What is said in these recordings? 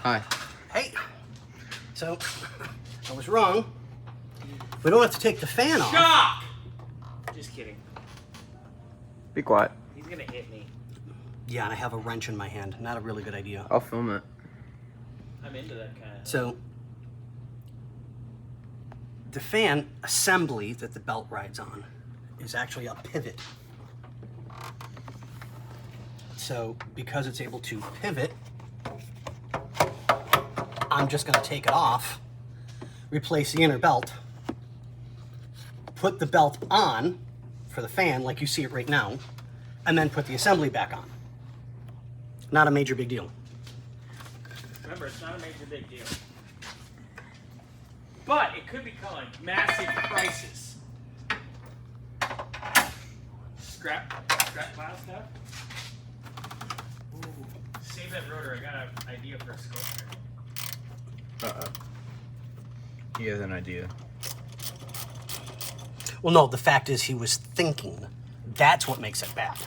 Hi. Hey. So, I was wrong. We don't have to take the fan off. Shock! Just kidding. Be quiet. He's gonna hit me. Yeah, and I have a wrench in my hand. Not a really good idea. I'll film it. I'm into that kind of. So, the fan assembly that the belt rides on is actually a pivot. So, because it's able to pivot, I'm just going to take it off, replace the inner belt, put the belt on for the fan like you see it right now, and then put the assembly back on. Not a major big deal. Remember, it's not a major big deal. But it could become a massive crisis. Scrap pile stuff. Ooh, save that rotor. I got an idea for a sculpture. He has an idea. Well, no, the fact is he was thinking. That's what makes it bad.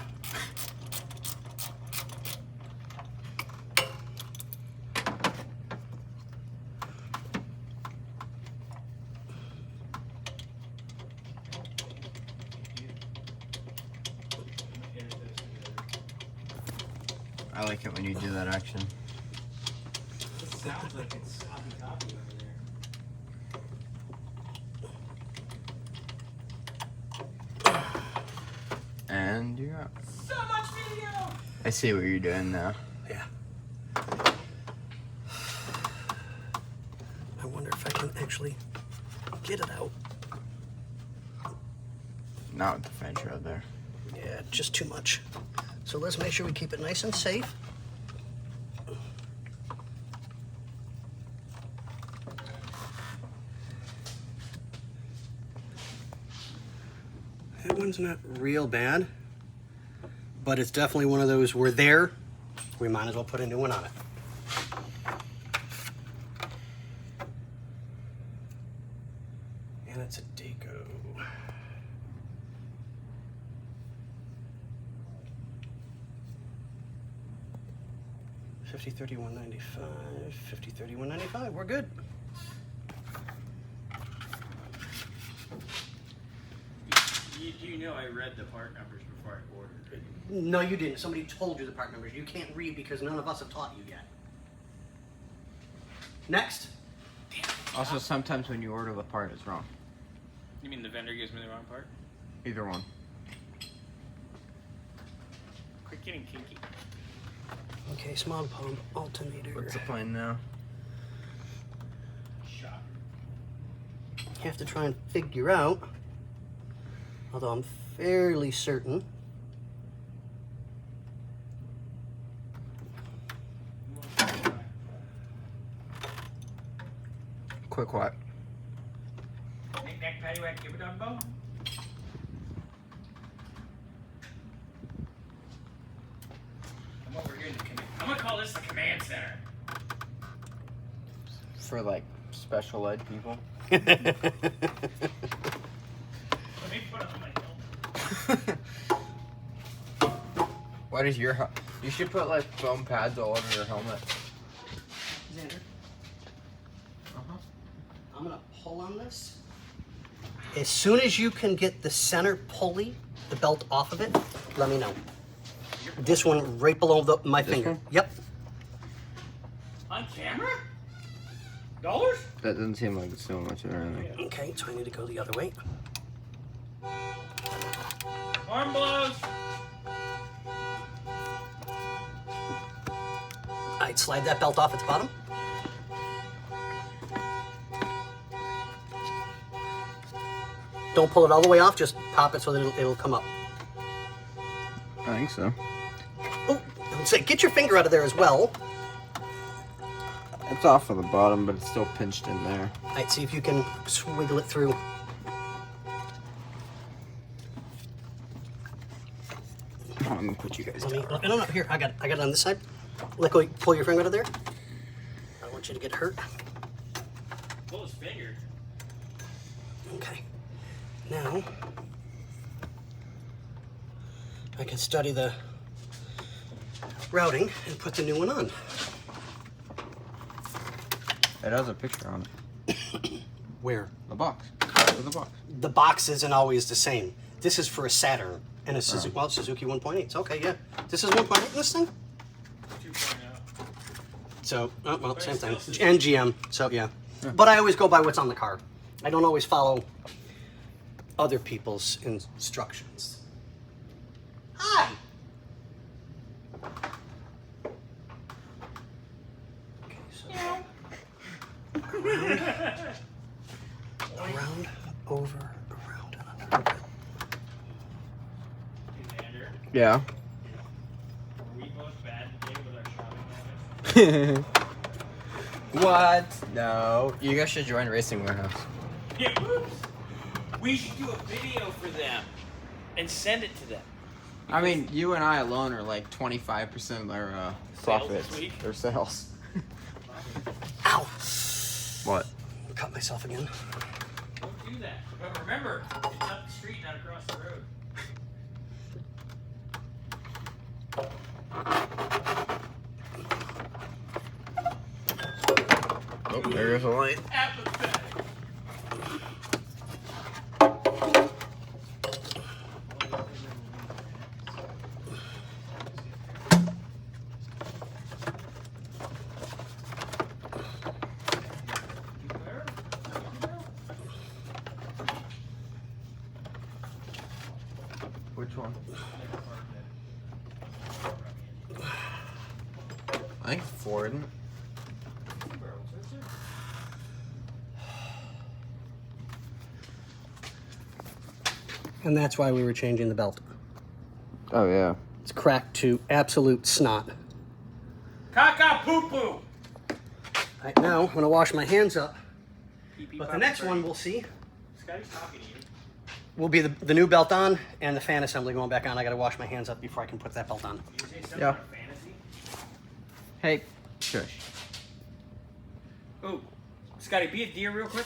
I like it when you do that action. It sounds like it's sloppy toppy over there. And you're up. So much video! I see what you're doing now. Yeah. I wonder if I can actually get it out. Not with the French right there. Yeah, just too much. So let's make sure we keep it nice and safe. That one's not real bad, but it's definitely one of those, we're there, we might as well put a new one on it. And it's a Daco. $50.31.95, $50.31.95, we're good. You know I read the part numbers before I ordered it. No, you didn't. Somebody told you the part numbers. You can't read because none of us have taught you yet. Next. Also, sometimes when you order the part, it's wrong. You mean the vendor gives me the wrong part? Either one. Quit getting kinky. Okay, small pump alternator. What's the plan now? Shock. You have to try and figure out, although I'm fairly certain. Quick what? Knick-knack, paddywhack, give it on bone. And what we're doing is I'm gonna call this the command center. For like special ed people? Let me put it on my helmet. What is your you should put like foam pads all over your helmet. Xander, Uh-huh. I'm gonna pull on this. As soon as you can get the center pulley, the belt off of it, let me know. This one right below my finger. one? Yep. On camera? Dollars? That doesn't seem like it's so much of anything. Okay, so I need to go the other way. Arm blows. Alright, slide that belt off at the bottom. Don't pull it all the way off, just pop it so that it'll come up. I think so. Oh, I would say get your finger out of there as well. It's off of the bottom, but it's still pinched in there. Alright, see if you can swiggle it through. I'm gonna put you guys Let me, down. no, here, I got it on this side. Let go, pull your finger out of there. I don't want you to get hurt. Pull his finger. Okay. Now, I can study the routing and put the new one on. It has a picture on it. Where? The box. The box. The box isn't always the same. This is for a Saturn and a Suzuki. Well, Suzuki 1.8. Okay, yeah. This is 1.8 in this thing? 2.0. So, oh, well, But same it's thing. still Suzuki. And GM, so yeah. But I always go by what's on the car. I don't always follow other people's instructions. Hi! Okay, so around, over, around, and under. Commander, Yeah. were we both bad today with our shopping habits? What? No. You guys should join Racing Warehouse. Yeah, whoops. We should do a video for them and send it to them. I mean, you and I alone are like 25% of their profits this week? or sales. Ow! What? Cut myself again. Don't do that. But remember, it's up the street, not across the road. Oh, there goes the light. Apathetic. Which one? I think Ford. And that's why we were changing the belt. Oh, yeah. It's cracked to absolute snot. Caca poo poo. Right now, I'm gonna wash my hands up. But the next one we'll see Scotty's talking to you. will be the new belt on and the fan assembly going back on. I gotta wash my hands up before I can put that belt on. Did you say something Yeah. about fantasy? Hey, shush. Ooh. Scotty, be a deer real quick.